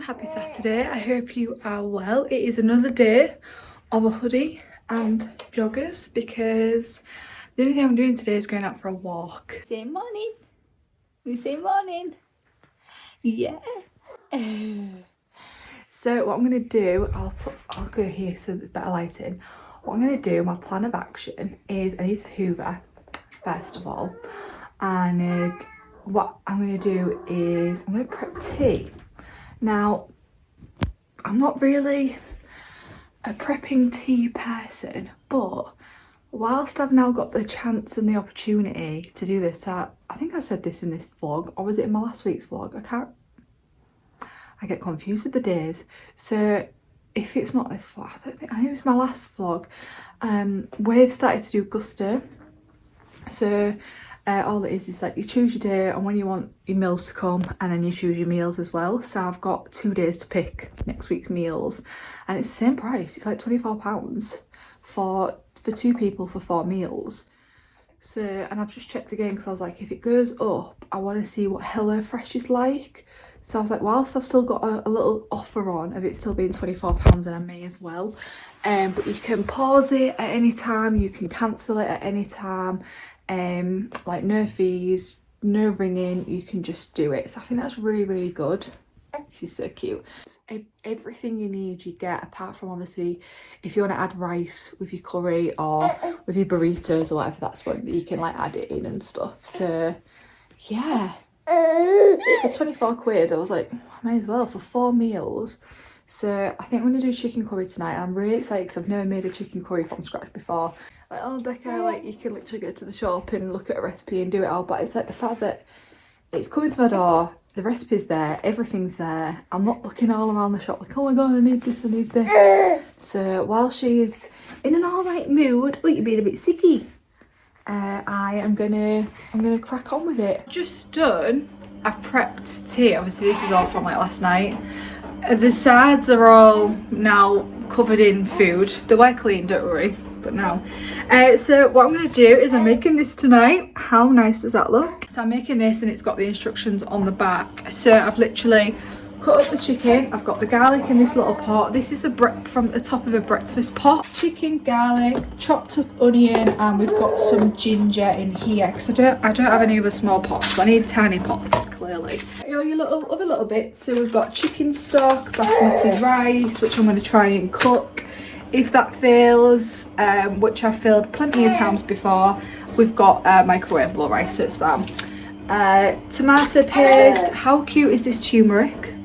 happy Saturday. I hope you are well. It is another day of a hoodie and joggers because the only thing I'm doing today is going out for a walk. Say morning. We say morning. Yeah. So what I'm going to do, I'll go here so there's better lighting. What I'm going to do, my plan of action is I need to hoover first of all. And what I'm going to do is I'm going to prep tea. Now, I'm not really a prepping tea person, but whilst I've now got the chance and the opportunity to do this, I think I said this in this vlog, or was it in my last week's vlog? I get confused with the days. So if it's not this vlog, I think it was my last vlog. We've started to do gusto. So all it is like you choose your day and when you want your meals to come, and then you choose your meals as well. So I've got 2 days to pick next week's meals, and it's the same price. It's like £24 for 2 people for 4 meals. So, and I've just checked again because I was like, if it goes up, I want to see what HelloFresh is like. So I was like, whilst I've still got a little offer on of it still being £24, then I may as well. But you can pause it at any time, you can cancel it at any time. Like no fees, no ringing, you can just do it. So I think that's really, really good. She's so cute. Everything you need you get, apart from obviously if you want to add rice with your curry or with your burritos or whatever, that's what you can like add it in and stuff. So yeah, for 24 quid I was like, I may as well for 4 meals. So I think I'm going to do chicken curry tonight. I'm really excited because I've never made a chicken curry from scratch before. Like, oh Becca, like you can literally go to the shop and look at a recipe and do it all, but it's like the fact that it's coming to my door, the recipe's there, everything's there. I'm not looking all around the shop like, oh my god, I need this, I need this. So while she's in an alright mood, oh you're being a bit sicky, I'm gonna crack on with it. Just done, I've prepped tea. Obviously this is all from like last night. The sides are all now covered in food. They were clean, don't worry, but now. So what I'm going to do is I'm making this tonight. How nice does that look? So I'm making this and it's got the instructions on the back. So I've literally cut up the chicken. I've got the garlic in this little pot. This is from the top of a breakfast pot. Chicken, garlic, chopped up onion, and we've got some ginger in here because I don't have any other small pots. So I need tiny pots, clearly. All your other little bits. So we've got chicken stock, basmati rice, which I'm going to try and cook. If that fails, which I've failed plenty of times before, we've got microwavable rice, so it's fine. Tomato paste. How cute is this turmeric?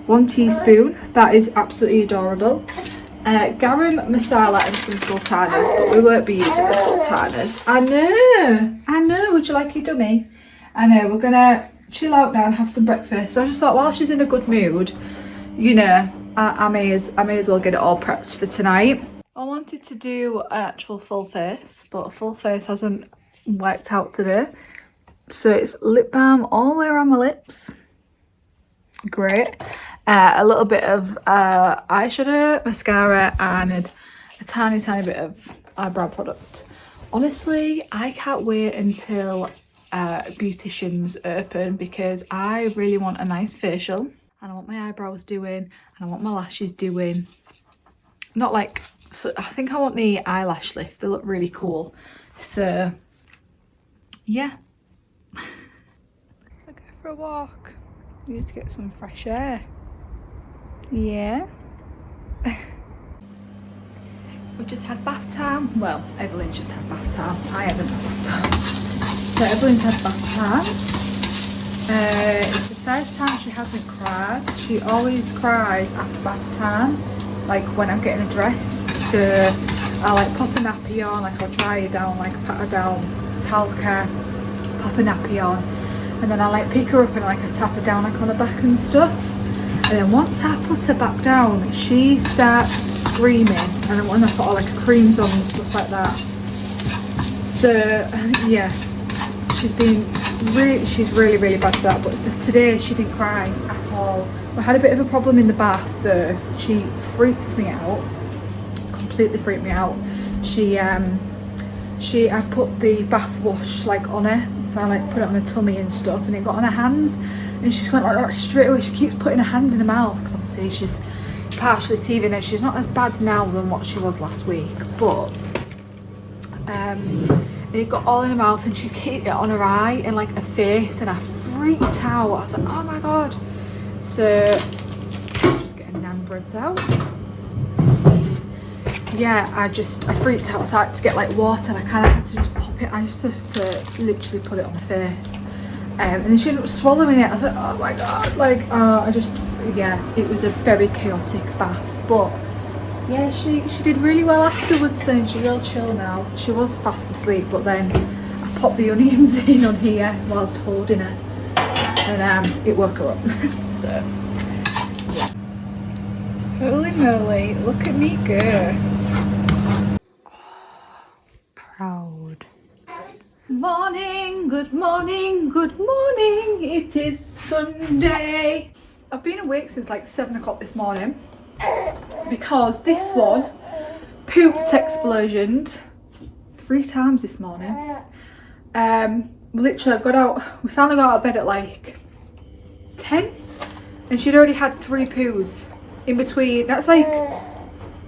1 teaspoon. That is absolutely adorable. Garam masala and some sultanas, but we won't be using the sultanas. I know. Would you like your dummy? I know. We're gonna chill out now and have some breakfast. So I just thought while she's in a good mood, you know, I may as well get it all prepped for tonight. I wanted to do an actual full face, but full face hasn't worked out today. So it's lip balm all the way around my lips. Great. A little bit of eyeshadow, mascara, and a tiny bit of eyebrow product. Honestly, I can't wait until beauticians open because I really want a nice facial, and I want my eyebrows doing, and I want my lashes doing. Not like, so I think I want the eyelash lift. They look really cool. So yeah. I go for a walk. We need to get some fresh air. Yeah. We just had bath time. Well, Evelyn's just had bath time. I haven't had bath time. So Evelyn's had bath time. It's the first time she hasn't cried. She always cries after bath time, like when I'm getting a dress. So I like pop a nappy on, like I'll dry her down, like pat her down, towel care, pop a nappy on. And then I like pick her up and like I tap her down like on her back and stuff. And then once I put her back down, she starts screaming. And then when I put all like creams on and stuff like that. So yeah, she's really bad for that. But today she didn't cry at all. We had a bit of a problem in the bath though. She freaked me out, completely freaked me out. She I put the bath wash like on her, so I like put it on her tummy and stuff, and it got on her hands, and she just went like that straight away. She keeps putting her hands in her mouth because obviously she's partially teething, and she's not as bad now than what she was last week, but and it got all in her mouth, and she hit it on her eye and like her face, and I freaked out. I was like, oh my god. So just getting nan breads out. Yeah, I freaked out, so I had to get like water, and I kind of had to just pop it. I just had to literally put it on her face, and then she ended up swallowing it. I was like, oh my god, like yeah, it was a very chaotic bath, but yeah, she did really well afterwards. Then she's real chill now. She was fast asleep, but then I popped the onions in on here whilst holding her, and it woke her up. So yeah, holy moly, look at me go. Proud. Morning, good morning, good morning. It is Sunday. I've been awake since like 7 o'clock this morning because this one pooped explosioned 3 times this morning. Literally we finally got out of bed at like 10, and she'd already had 3 poos in between. That's like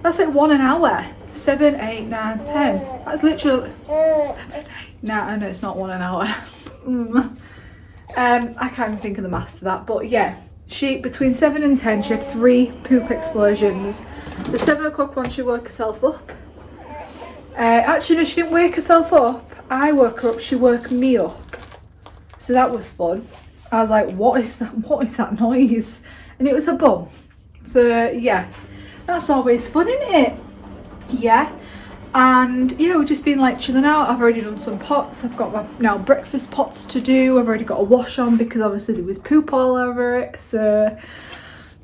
1 an hour. 7, 8, 9, 10. That's literally. No, it's not 1 an hour. I can't even think of the maths for that, but yeah, between 7 and 10, she had 3 poop explosions. The 7 o'clock one, she woke herself up. Actually, no, she didn't wake herself up. I woke her up. She woke me up. So that was fun. I was like, what is that? What is that noise? And it was her bum. So yeah, that's always fun, isn't it? Yeah. And yeah, we've just been like chilling out. I've already done some pots. I've got my now breakfast pots to do. I've already got a wash on because obviously there was poop all over it, so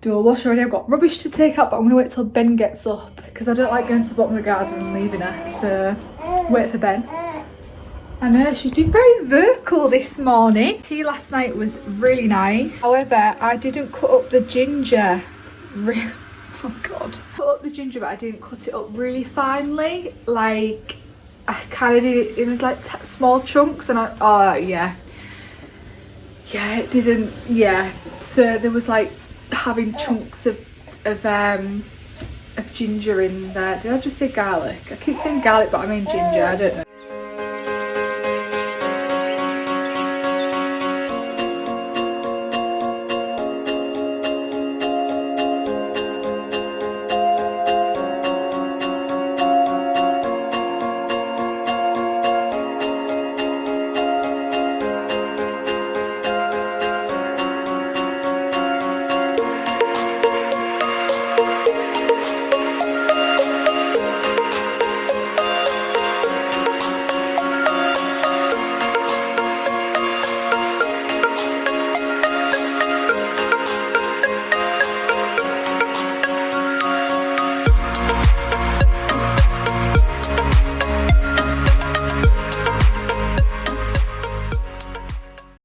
do a wash already. I've got rubbish to take out, but I'm gonna wait till Ben gets up because I don't like going to the bottom of the garden and leaving her, so wait for Ben. I know, she's been very vocal this morning. Tea last night was really nice. However, I didn't cut up the ginger. Oh god. Cut up the ginger, but I didn't cut it up really finely. Like, I kind of did it in like small chunks, and yeah, it didn't. Yeah, so there was like having chunks of ginger in there. Did I just say garlic? I keep saying garlic, but I mean ginger. I don't